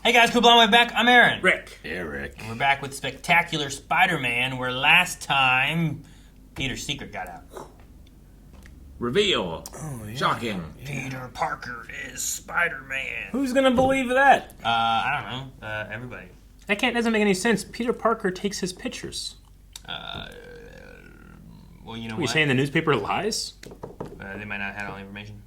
Hey guys, cool blowing way back. I'm Aaron. Rick. Eric. And we're back with Spectacular Spider-Man, where last time Peter's secret got out. Reveal. Shocking. Peter Parker is Spider-Man. Who's gonna believe that? I don't know. Everybody. That doesn't make any sense. Peter Parker takes his pictures. Well, you know Are you what? saying the newspaper lies? They might not have all the information.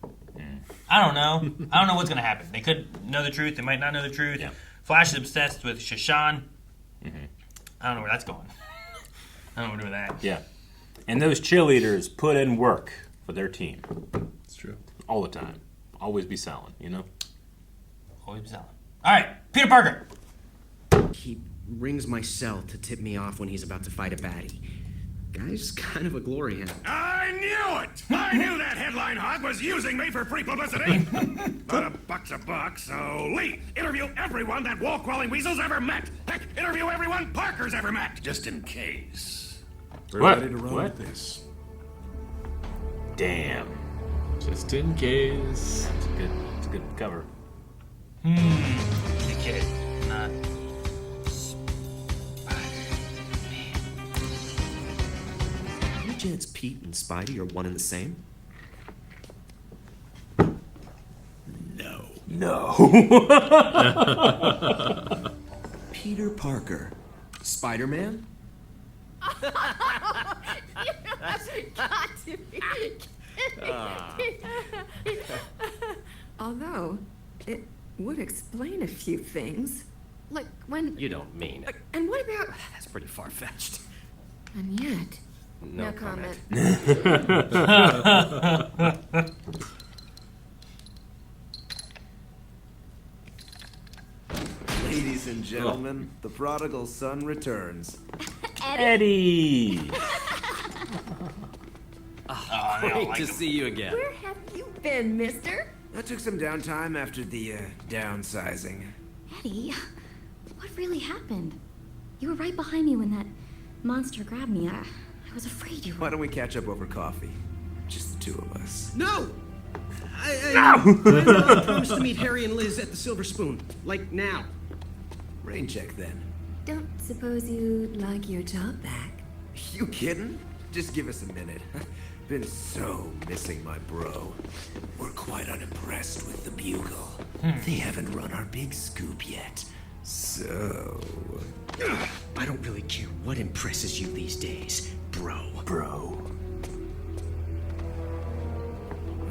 I don't know. I don't know what's going to happen. They could know the truth. They might not know the truth. Yeah. Flash is obsessed with Shashan. I don't know where that's going. I don't know what to do with that. Yeah. And those cheerleaders put in work for their team. It's true. All the time. Always be selling, you know? Always be selling. All right, Peter Parker. He rings my cell to tip me off when he's about to fight a baddie. Guy's kind of a glory hound. I knew it! I knew that headline hog was using me for free publicity! But a buck's a buck, so Lee, interview everyone that wall-crawling weasel's ever met! Heck, interview everyone Parker's ever met! Just in case. We're What? ready to run What? with this. Damn. Just in case. It's a good cover. The kid. Not Any chance Pete and Spidey are one and the same? No. Peter Parker. Spider-Man? Got to be. Although, it would explain a few things. Like when... You don't mean it. And what about... That's pretty far-fetched. And yet... No comment. Ladies and gentlemen, the prodigal son returns. Eddie! they don't Great like to him. see you again. Where have you been, mister? I took some downtime after the downsizing. Eddie, what really happened? You were right behind me when that monster grabbed me. I was afraid you Why were. don't we catch up over coffee? Just the two of us. No! I promised to meet Harry and Liz at the Silver Spoon. Like now. Rain check then. Don't suppose you'd like your job back? You kidding? Just give us a minute. Been so missing my bro. We're quite unimpressed with the Bugle. They haven't run our big scoop yet. So... I don't really care what impresses you these days, bro. Bro.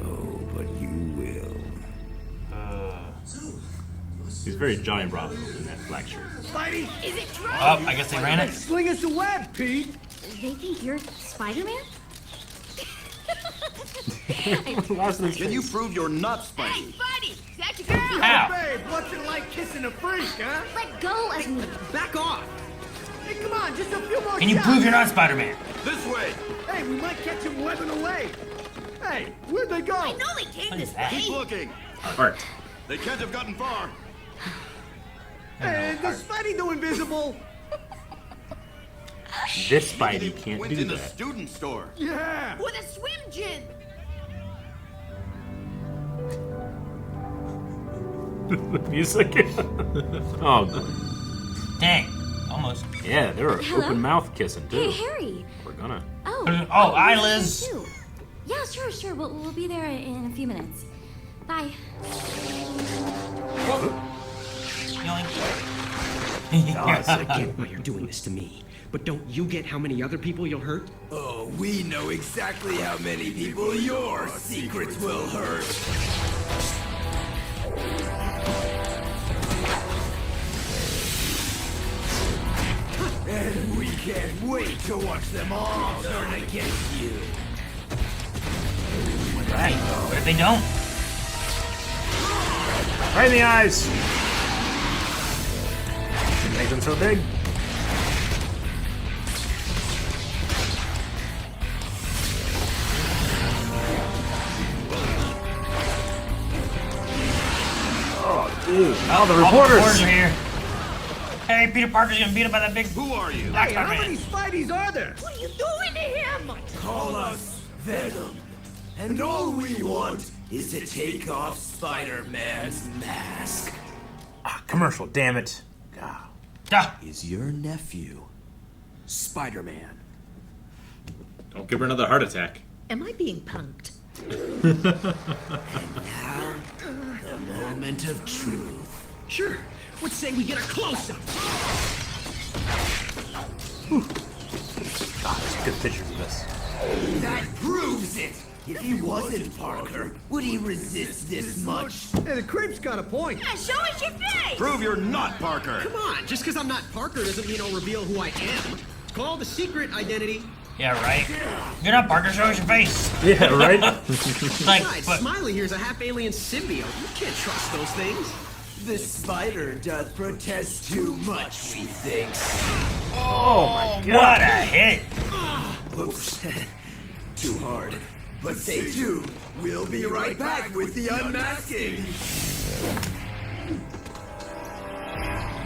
Oh, but you will. He's very Johnny Bravo in that black shirt. Spidey! Is it true? Oh, I guess they ran it. Sling us a web, Pete! They think you're Spider-Man? Can you prove you're not Spidey? Buddy, is that your girl? Ow. Babe, what's it like kissing a freak, huh? Let go of me. Back off! Hey, come on, just a few more Can you shots. prove you're not Spider-Man? This way! Hey, we might catch him webbing away. Hey, where'd they go? I know they came What is this that? way. Keep looking! Art. They can't have gotten far! Hey, is Spidey do invisible? This Spidey can't Went do in the that. student store. Yeah. With a swim gin. Music. Oh, Dang. Almost. yeah, they were Hello? open mouth kissing Hey, too. Harry. We're gonna. Oh. Oh, hi, you're here Liz. too. Yeah, sure. We'll be there in a few minutes. Bye. Yoink. I get why you're doing this to me. But don't you get how many other people you'll hurt? Oh, we know exactly how many people your secrets will hurt. And we can't wait to watch them all turn against you. Right. What if they don't? Right in the eyes. Makes them so big. Oh, dude. Oh, the All the reporters. reporters are here. Hey, Peter Parker's getting beat up by that big... Who are you? Black Hey, how Spider-Man. many Spideys are there? What are you doing to him? Call us Venom. And all we want is to take off Spider-Man's mask. Commercial, damn it. Ah, Is your nephew Spider-Man? Don't give her another heart attack. Am I being punked? Now, the moment of truth. Sure. Let's say we get a close-up. There's good pictures of this. That proves it! If he wasn't Parker, would he resist this much? Hey, the creep's got a point. Yeah, show us your face! Prove you're not Parker. Come on, just because I'm not Parker doesn't mean I'll reveal who I am. It's called a secret identity. yeah, right. You're not Parker. Show us your face. Yeah, right? Like, Besides, but Smiley here's a half-alien symbiote. You can't trust those things. The spider doth protest too much, we think. Oh my god. what a hit! Oops. Too hard. But stay tuned. We'll be right back with the unmasking.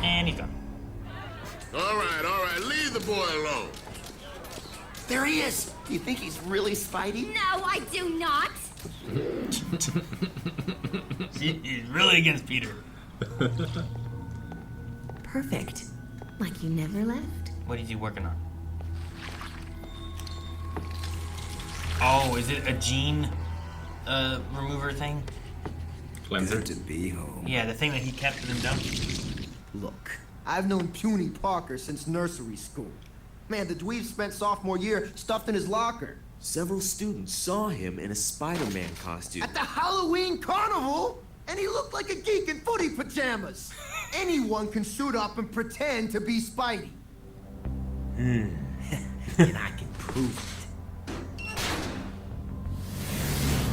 And he's gone. All right. Leave the boy alone. There he is. Do you think he's really Spidey? No, I do not. He's really against Peter. Perfect. Like you never left? What is he working on? Oh, is it a gene remover thing? Cleanser. Good to be home. Yeah, the thing that he kept in dump. Look, I've known puny Parker since nursery school. Man, the dweeb spent sophomore year stuffed in his locker. Several students saw him in a Spider-Man costume. At the Halloween carnival, and he looked like a geek in footy pajamas. Anyone can suit up and pretend to be Spidey. And I can prove it.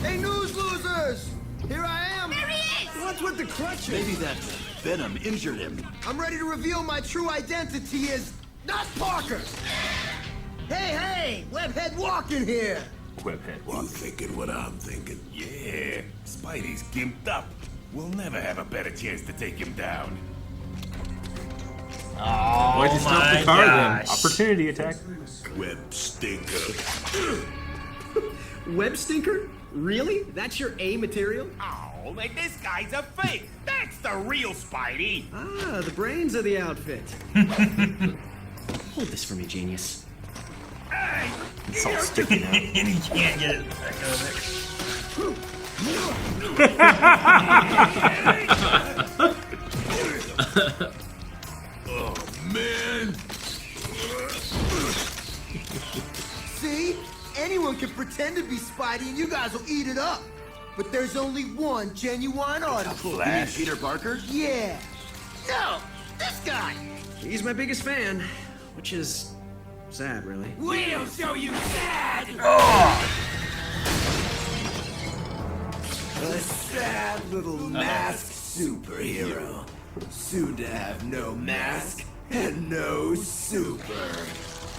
Hey, news losers! Here I am. There he is! What's with the crutches? Maybe that Venom injured him. I'm ready to reveal my true identity as not Parker. Hey, webhead walking here. Webhead. You thinking what I'm thinking? Yeah, Spidey's gimped up. We'll never have a better chance to take him down. Oh, Why'd you stop my the car gosh. then? Opportunity attack. Web stinker. Web stinker? Really? That's your A material? Oh, like this guy's a fake. That's the real Spidey. Ah, the brains of the outfit. Hold this for me, genius. Hey, It's all sticky now. And he can't get it back out of oh man. See? Anyone can pretend to be Spidey and you guys will eat it up. But there's only one genuine article. Flash. Peter Parker? Yeah. No, this guy. He's my biggest fan, which is sad, really. We'll show you sad. A sad little masked superhero. Soon to have no mask and no super.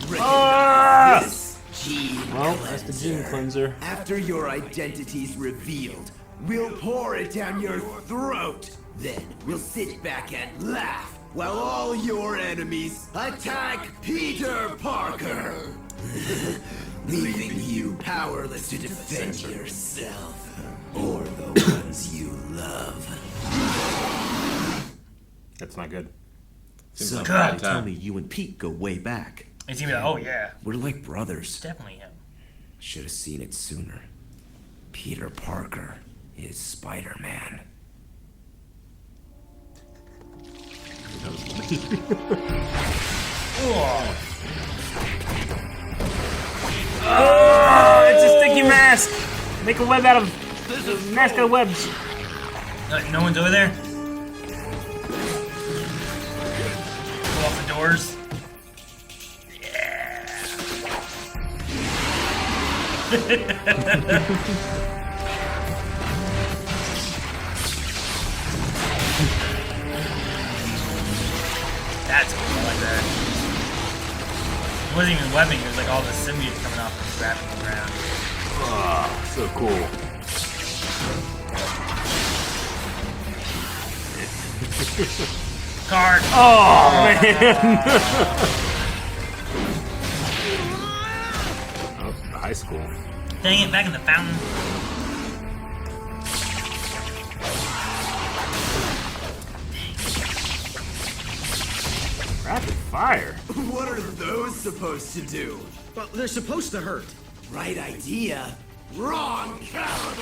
Recognize this gene Well, that's the gene cleanser. After your identity's revealed, we'll pour it down your throat. Then we'll sit back and laugh while all your enemies attack Peter Parker. Leaving you powerless to defend yourself or the ones you love. That's not good. Seems So, like a bad tell time. me you and Pete go way back. It's gonna be like, oh yeah, We're like brothers. definitely him. Should have seen it sooner. Peter Parker is Spider-Man. Oh, it's a sticky mask. Make a web out of mask out of webs. No one's over there. Pull off the doors. That's cool. I like that. It wasn't even webbing. It was like all the symbiotes coming off and grabbing the ground. Oh, so cool. Card. Oh, man. Oh, high school. Dang it! Back in the fountain. Rapid fire. What are those supposed to do? Well, they're supposed to hurt. Right idea. Wrong caliber.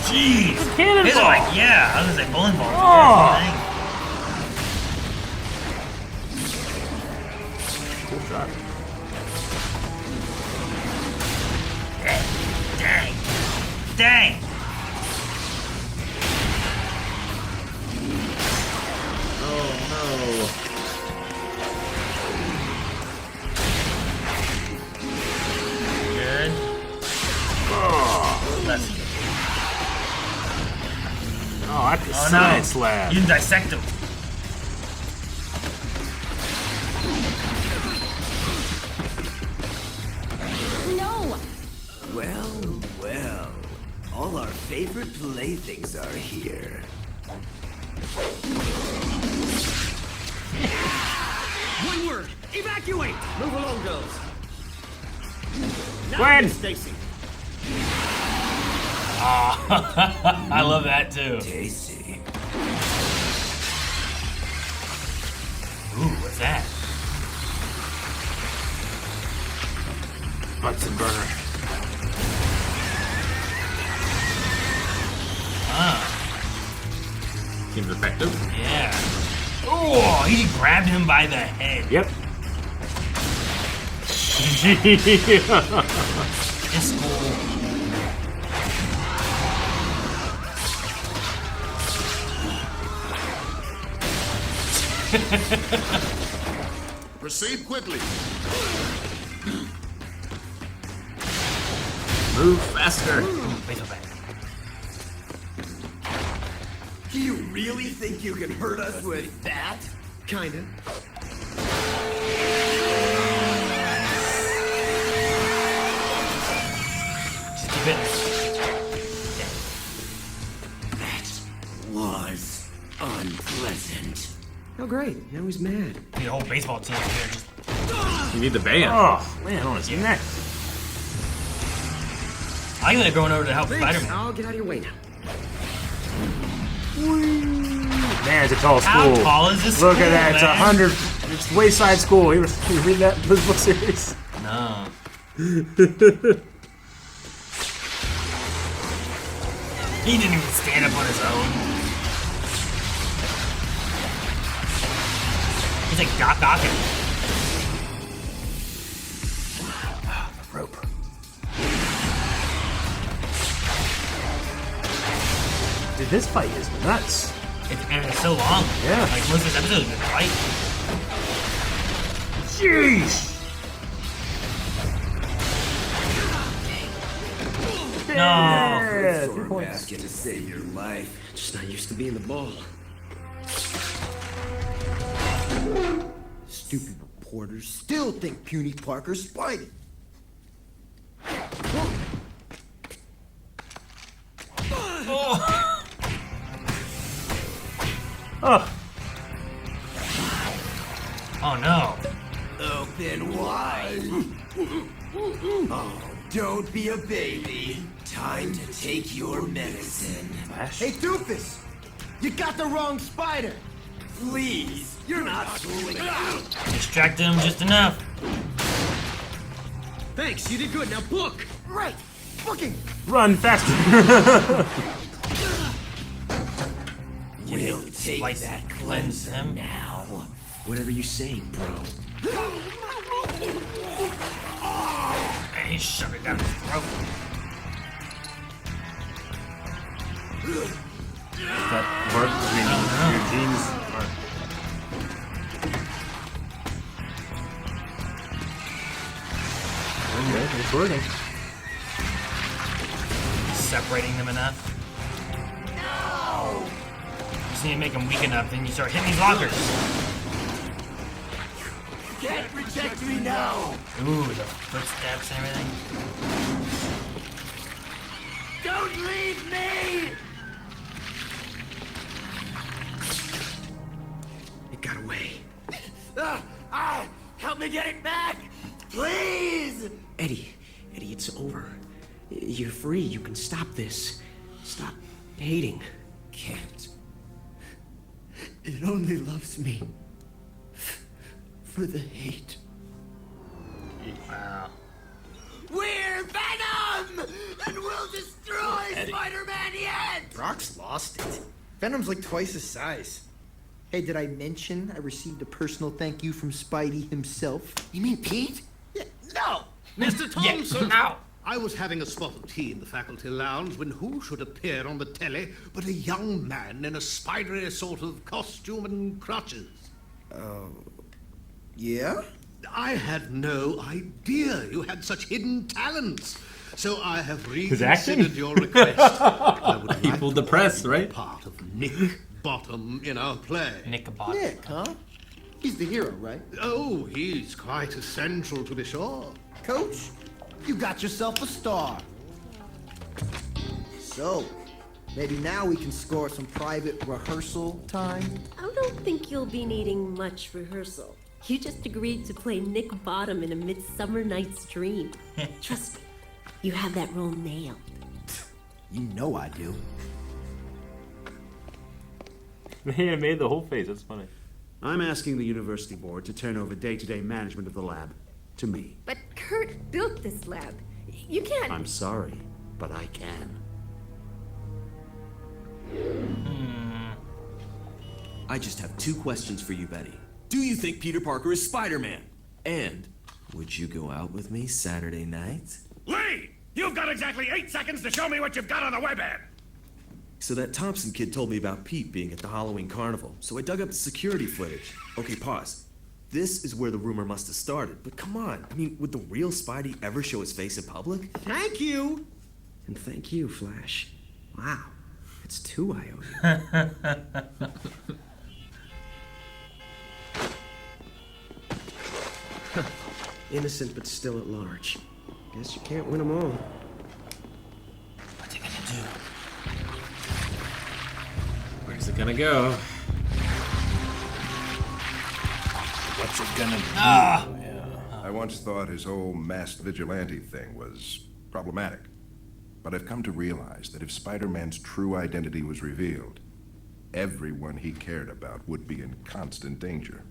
Jeez. Cannonball. These are like, yeah, I was gonna say bowling ball. Oh. Cool shot. Dang. Dang. Oh Good. Oh, Let's that's a Oh side no. slab. You didn't dissect him. No! Well, well. All our favorite playthings are here. One word. Evacuate. Move along, girls. Gwen. Stacy. I love that too. Tasty. Ooh, what's that? Bunsen burner. Seems effective. Yeah. Oh, he grabbed him by the head. Yep. It's cool. Proceed quickly. Move faster. Wait so bad. Do you really think you can hurt us with that? Kinda. Just keep hitting it. That was unpleasant. Oh, great. Now he's mad. The whole baseball team here just. You need the band. Oh, man, on his neck. I think they're going over to help Thanks. Spider-Man. I'll get out of your way now. Man, it's a tall school. How tall is this Look school, at that. It's man? 100. It's Wayside School. You read that this book series? No. He didn't even stand up on his own. He's like gawking. The rope. Dude, this fight is nuts. And it's so long. Yeah. Like most of this episode is a fight. Jeez. No. Yeah, 2 Sword points. basket to save your life. Just not used to being the ball. Stupid reporters still think puny Parker's Spidey. Oh, Oh no. Open wide. Oh, don't be a baby. Time to take your medicine. Hey, Doofus! You got the wrong spider! Please, you're not fooling me. Distracted him just enough. Thanks, you did good. Now book. Right! Fucking run faster. We'll take Slice that cleanse cleanser him. now. Whatever you say, bro. And he shoved it down his throat. That work? I mean, your jeans are... Okay, it's working. Separating them enough. No! Just need to make them weak enough, then you start hitting these lockers. Can't reject me now. Ooh, the footsteps and everything. Don't leave me. It got away. Help me get it back, please. Eddie, it's over. You're free. You can stop this. Stop hating. can't. It only loves me. for the hate. Wow. We're Venom! And we'll destroy Spider-Man yet! Brock's lost it. Venom's like twice his size. Hey, did I mention I received a personal thank you from Spidey himself? You mean Pete? Yeah, no! Mr. Thompson! Ow! I was having a spot of tea in the faculty lounge when who should appear on the telly but a young man in a spidery sort of costume and crutches. Yeah? I had no idea you had such hidden talents. So I have His acting? reconsidered your request. I would like People to depressed, be right? part of Nick Bottom in our play. Nick Bot. Nick, huh? He's the hero, right? Oh, he's quite essential to be sure. Coach, you got yourself a star. So, maybe now we can score some private rehearsal time? I don't think you'll be needing much rehearsal. You just agreed to play Nick Bottom in A Midsummer Night's Dream. Trust me, you have that role nailed. You know I do. They made the whole face. That's funny. I'm asking the university board to turn over day-to-day management of the lab to me. But Kurt built this lab. You can't. I'm sorry, but I can. I just have 2 questions for you, Betty. Do you think Peter Parker is Spider-Man? And would you go out with me Saturday night? Lee! You've got exactly 8 seconds to show me what you've got on the webhead! So that Thompson kid told me about Pete being at the Halloween carnival, so I dug up the security footage. Okay, pause. This is where the rumor must have started, but come on. I mean, would the real Spidey ever show his face in public? Thank you! And thank you, Flash. Wow. It's 2 I owe you. Innocent but still at large. Guess you can't win them all. What's he gonna do? Where's it gonna go? What's it gonna do? I once thought his whole masked vigilante thing was problematic. But I've come to realize that if Spider-Man's true identity was revealed, everyone he cared about would be in constant danger.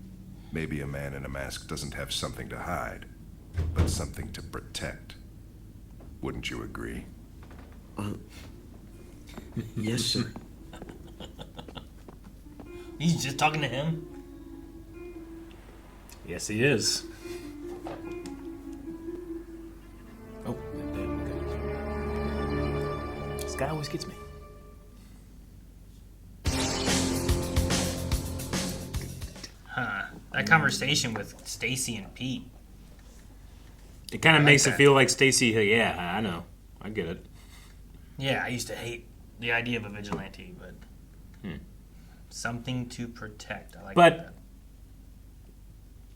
Maybe a man in a mask doesn't have something to hide, but something to protect. Wouldn't you agree? Yes, sir. He's just talking to him. Yes, he is. Oh, This guy always gets me. huh. That conversation with Stacy and Pete. It kind of I like makes it that. feel like Stacy. Yeah, I know. I get it. Yeah, I used to hate the idea of a vigilante, but something to protect. I like But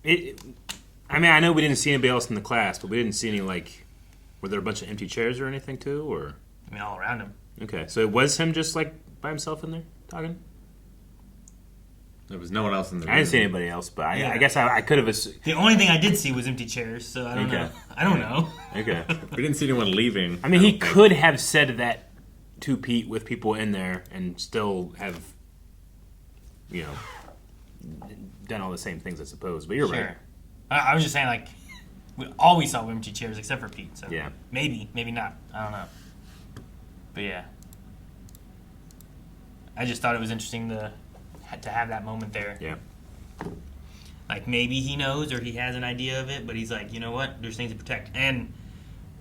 that. I mean, I know we didn't see anybody else in the class, but we didn't see any, like, were there a bunch of empty chairs or anything too, or? I mean, all around him. Okay, so it was him just, like, by himself in there talking? There was no one else in the room. I didn't see anybody else, but Yeah. I guess I could have assumed. The only thing I did see was empty chairs, so I don't know. I don't know. Okay. We didn't see anyone leaving. I mean, he don't think. could have said that to Pete with people in there and still have, you know, done all the same things, I suppose. But you're Sure. right. I was just saying, like, we always saw empty chairs except for Pete, so Yeah. maybe not. I don't know. But yeah. I just thought it was interesting to have that moment there. Yeah. Like, maybe he knows or he has an idea of it, but he's like, you know what? There's things to protect. And,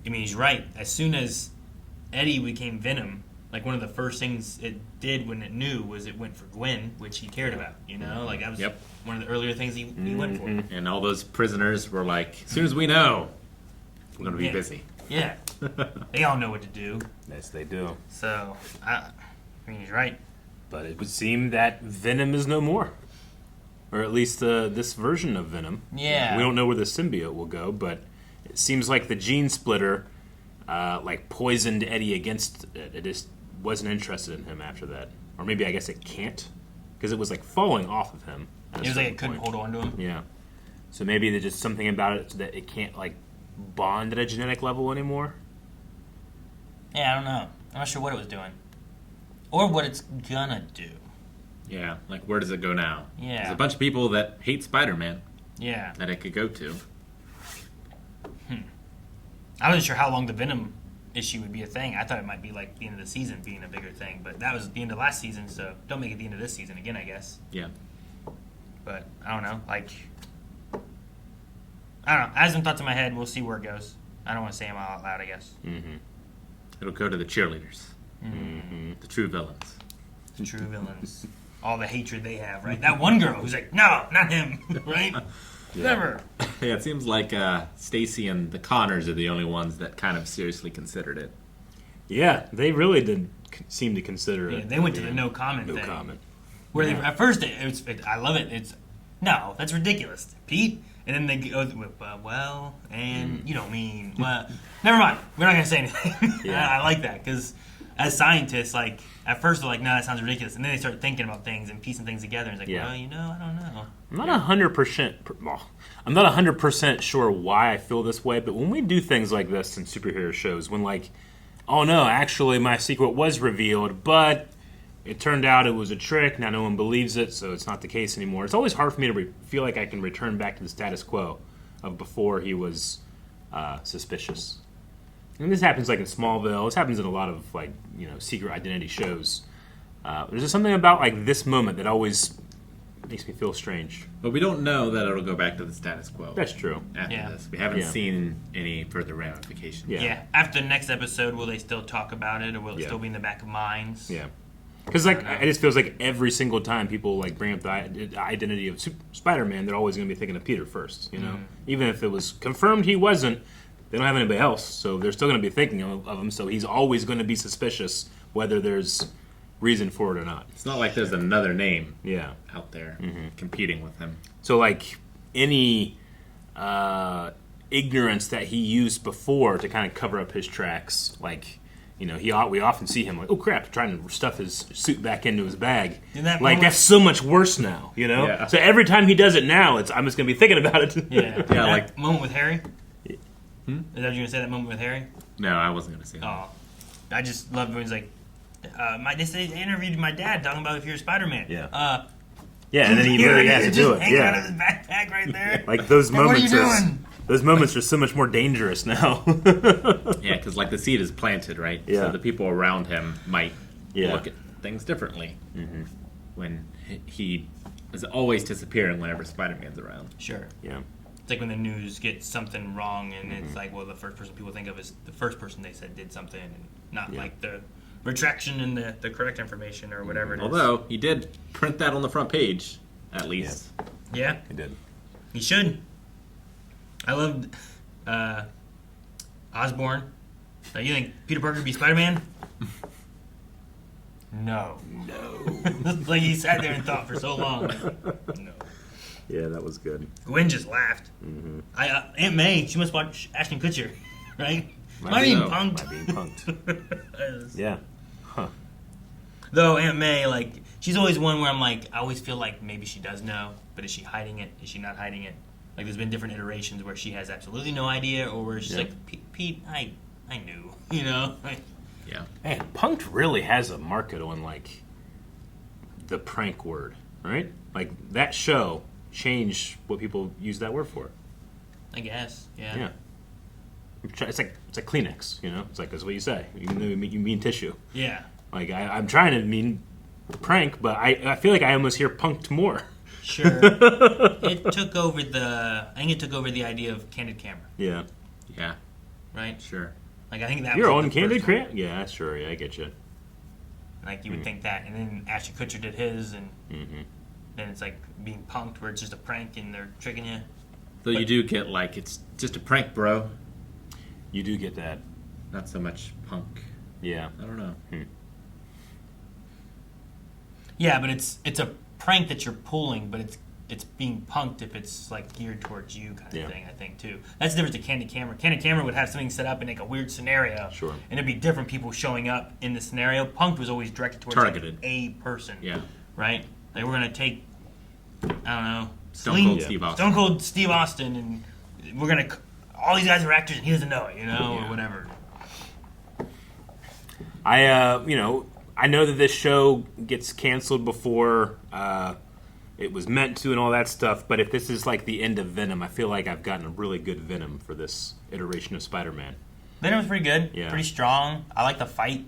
I mean, he's right. As soon as Eddie became Venom, like, one of the first things it did when it knew was it went for Gwen, which he cared about, you know? Like, that was one of the earlier things he went for. And all those prisoners were like, as soon as we know, we're going to be busy. Yeah. They all know what to do. Yes, they do. So, I mean, he's right. But it would seem that Venom is no more. Or at least this version of Venom. Yeah. We don't know where the symbiote will go, but it seems like the gene splitter like poisoned Eddie against it. It just wasn't interested in him after that. Or maybe I guess it can't. Because it was like falling off of him. It was like it couldn't hold on to him. Yeah. So maybe there's just something about it so that it can't like bond at a genetic level anymore. Yeah, I don't know. I'm not sure what it was doing. Or what it's gonna do. Yeah, like where does it go now? Yeah. There's a bunch of people that hate Spider-Man. Yeah. that it could go to. I wasn't sure how long the Venom issue would be a thing. I thought it might be like the end of the season being a bigger thing, but that was the end of last season, so don't make it the end of this season again, I guess. Yeah. But I don't know. Like, I don't know. I have some thoughts in my head. We'll see where it goes. I don't want to say them out loud, I guess. Mm-hmm. It'll go to the cheerleaders. Mm-hmm. The true villains. The true villains. All the hatred they have, right? That one girl who's like, no, not him, right? Never. Yeah, it seems like Stacy and the Connors are the only ones that kind of seriously considered it. Yeah, they really did seem to consider it. Yeah, they went to the no comment No thing. comment. Where they, at first, I love it. It's, no, that's ridiculous. Pete? And then they go with, well, and you don't mean, well, never mind. We're not going to say anything. Yeah. I like that because as scientists, like, at first they're like, no, that sounds ridiculous. And then they start thinking about things and piecing things together. And it's like, well, I don't know. I'm not 100%. I'm not 100% sure why I feel this way, but when we do things like this in superhero shows, when like, oh no, actually my secret was revealed, but it turned out it was a trick. Now no one believes it, so it's not the case anymore. It's always hard for me to feel like I can return back to the status quo of before he was suspicious. And this happens like in Smallville. This happens in a lot of like secret identity shows. There's just something about like this moment that always makes me feel strange. But we don't know that it'll go back to the status quo. That's true. After this, we haven't seen any further ramifications. Yeah. After the next episode, will they still talk about it, or will it still be in the back of minds? Yeah. Because like it just feels like every single time people like bring up the identity of Spider-Man, they're always going to be thinking of Peter first. Even if it was confirmed he wasn't, they don't have anybody else, so they're still going to be thinking of him. So he's always going to be suspicious, whether there's reason for it or not. It's not like there's another name out there competing with him. So like any ignorance that he used before to kind of cover up his tracks, like. We often see him like, oh crap, trying to stuff his suit back into his bag. That's so much worse now, Yeah. So every time he does it now, I'm just gonna be thinking about it. Yeah. Yeah, like moment with Harry. Is that what you're gonna say? That moment with Harry? No, I wasn't gonna say that. Oh, I just love when he's like, they interviewed my dad talking about if you're Spider-Man. Yeah. Yeah, and then he literally has to do it. Hanging out Yeah. of his backpack right there. Like those Hey, what are moments you are. doing? Those moments are so much more dangerous now. Yeah, because like the seed is planted, right? Yeah. So the people around him might Yeah. look at things differently when he is always disappearing whenever Spider-Man's around. Sure. Yeah. It's like when the news gets something wrong, and it's like, well, the first person people think of is the first person they said did something, and not like the retraction and the correct information or whatever it is. Although he did print that on the front page, at least. Yeah. He did. He should. I loved Osborn. You think Peter Parker would be Spider-Man? No. Like he sat there and thought for so long. Like, no. Yeah, that was good. Gwen just laughed. Aunt May, she must watch Ashton Kutcher, right? Might be punked. Yeah. Huh. Though Aunt May, like, she's always one where I'm like, I always feel like maybe she does know, but is she hiding it? Is she not hiding it? Like, there's been different iterations where she has absolutely no idea, or where she's like, Pete, I knew, Like, yeah. Man, punked really has a market on like the prank word, right? Like that show changed what people use that word for. I guess, yeah. Yeah. It's like Kleenex, It's like that's what you say. You mean tissue. Yeah. Like I'm trying to mean prank, but I feel like I almost hear punked more. Sure. I think it took over the idea of candid camera. Yeah. Yeah. Right? Sure. Like, I think that Your was own the candid first one. camera? Yeah, sure. Yeah, I get you. Like, you would think that. And then Ashton Kutcher did his, and then it's like being punked where it's just a prank and they're tricking you. Though you do get like, it's just a prank, bro. You do get that. Not so much punk. Yeah. I don't know. Yeah, but it's a prank that you're pulling, but it's being punked if it's like geared towards you kind of thing, I think too. That's the difference to candid camera. Candid camera would have something set up in like a weird scenario. Sure. And it'd be different people showing up in the scenario. Punked was always directed towards Targeted. Like a person. Yeah. Right? Like we're gonna take, I don't know, Stone Cold Steve Austin. Stone Cold Steve Austin, and we're gonna all these guys are actors and he doesn't know it, or whatever. I know that this show gets canceled before it was meant to and all that stuff. But if this is like the end of Venom, I feel like I've gotten a really good Venom for this iteration of Spider-Man. Venom was pretty good. Yeah. Pretty strong. I like the fight.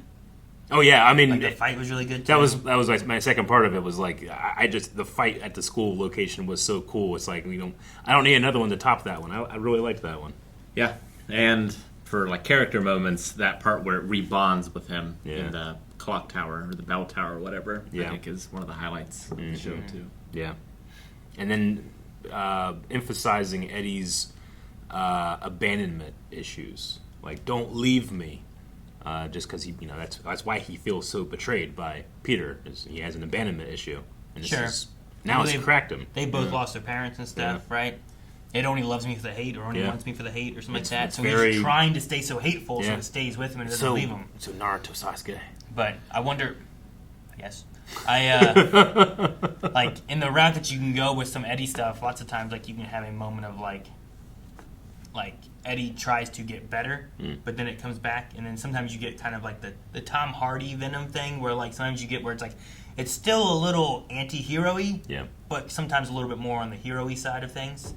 Oh yeah, I mean Like, the fight was really good too. that was my second part of it. Was like I just the fight at the school location was so cool. It's like I don't need another one to top that one. I really liked that one. Yeah, and for like character moments, that part where it rebonds with him Yeah. in the clock tower or the bell tower or whatever, Yeah. I think is one of the highlights of the show too. Yeah, and then emphasizing Eddie's abandonment issues, like don't leave me, just because that's why he feels so betrayed by Peter. Is he has an abandonment issue, and this Sure. is, now it's cracked him. They both lost their parents and stuff, right? It only loves me for the hate, or only Yeah. wants me for the hate, or something It's- like that. it's So very- he's trying to stay so hateful, so Yeah. it stays with him and doesn't leave him. So Naruto Sasuke. But I wonder, I guess, like in the route that you can go with some Eddie stuff, lots of times like you can have a moment of like Eddie tries to get better, but then it comes back, and then sometimes you get kind of like the Tom Hardy Venom thing, where like sometimes you get where it's like it's still a little anti-hero-y, but sometimes a little bit more on the hero-y side of things.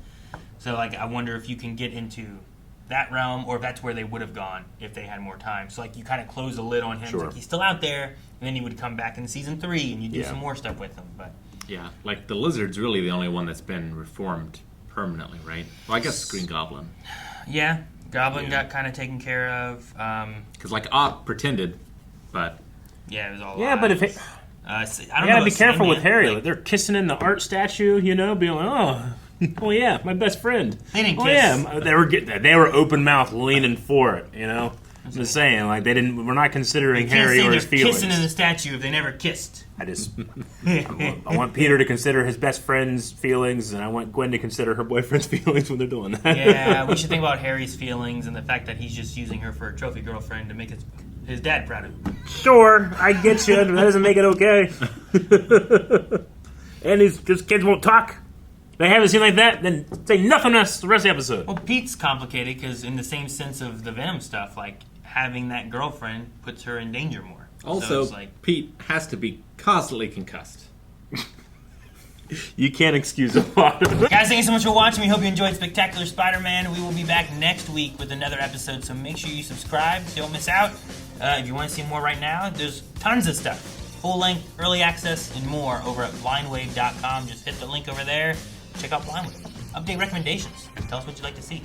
So like I wonder if you can get into that realm, or if that's where they would have gone if they had more time. So like you kind of close the lid on him. Sure. Like he's still out there, and then he would come back in season 3, and you do Yeah. some more stuff with him. But Yeah, like the Lizard's really the only one that's been reformed permanently, right? Well, I guess Green Goblin. yeah, Goblin got kind of taken care of. Because like Ock pretended, but Yeah, it was all Yeah, but if lies. it, I you don't gotta know be about careful with Sandman. Harry. Like, They're kissing in the art statue, being like, oh yeah, my best friend. They didn't oh kiss. yeah, they were open mouth leaning for it. I'm just saying, like we're not considering you can't Harry say or they're his feelings. kissing in the statue if they never kissed. I want Peter to consider his best friend's feelings, and I want Gwen to consider her boyfriend's feelings when they're doing that. Yeah, we should think about Harry's feelings and the fact that he's just using her for a trophy girlfriend to make his dad proud of him. Sure, I get you, but that doesn't make it okay. And these kids won't talk. They have a scene like that, then say nothing else the rest of the episode. Well, Pete's complicated because in the same sense of the Venom stuff, like having that girlfriend puts her in danger more. So also it's like, Pete has to be constantly concussed. You can't excuse a lot of it. guys, thank you so much for watching. We hope you enjoyed Spectacular Spider-Man. We will be back next week with another episode, so make sure you subscribe. Don't miss out. If you want to see more right now, there's tons of stuff. Full length, early access, and more over at blindwave.com. Just hit the link over there. Check out Blindwave. Update recommendations. Tell us what you'd like to see.